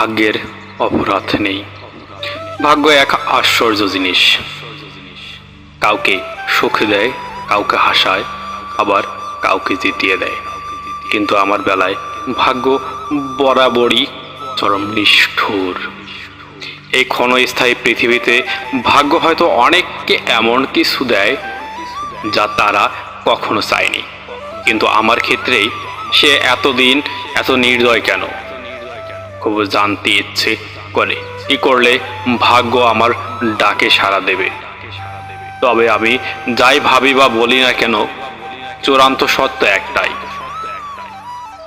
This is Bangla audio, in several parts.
ভাগ্যের অপরাধ নেই। ভাগ্য এক আশ্চর্য জিনিস। কাউকে সুখ দেয়, কাউকে হাসায়, আবার কাউকে জিতিয়ে দেয়। কিন্তু আমার বেলায় ভাগ্য বরাবরই চরম নিষ্ঠুর। এই ক্ষণস্থায়ী পৃথিবীতে ভাগ্য হয়তো অনেককে এমন কিছু দেয় যা তারা কখনো চায়নি, কিন্তু আমার ক্ষেত্রেই সে এতদিন এত নির্দয় কেন? খুব জানতে ইচ্ছে করে কি করলে ভাগ্য আমার ডাকে সাড়া দেবে। তবে আমি যাই ভাবি বা বলি না কেন, চূড়ান্ত সত্য একটাই,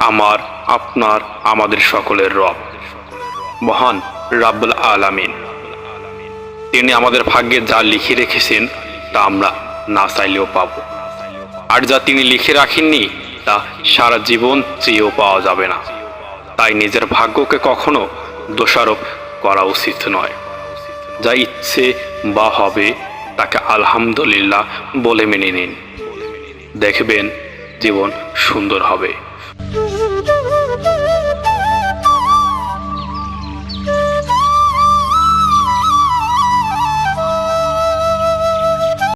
আমার, আপনার, আমাদের সকলের রব মহান রাব্বুল আলামিন। তিনি আমাদের ভাগ্যে যা লিখে রেখেছেন তা আমরা না চাইলেও পাব, আর যা তিনি লিখে রাখেননি তা সারা জীবন চেয়েও পাওয়া যাবে না। তাই নিজের ভাগ্যকে কখনো দোষারোপ করা উচিত নয়। যা ইচ্ছে বা হবে তাকে আলহামদুলিল্লাহ বলে মেনে নিন, দেখবেন জীবন সুন্দর হবে।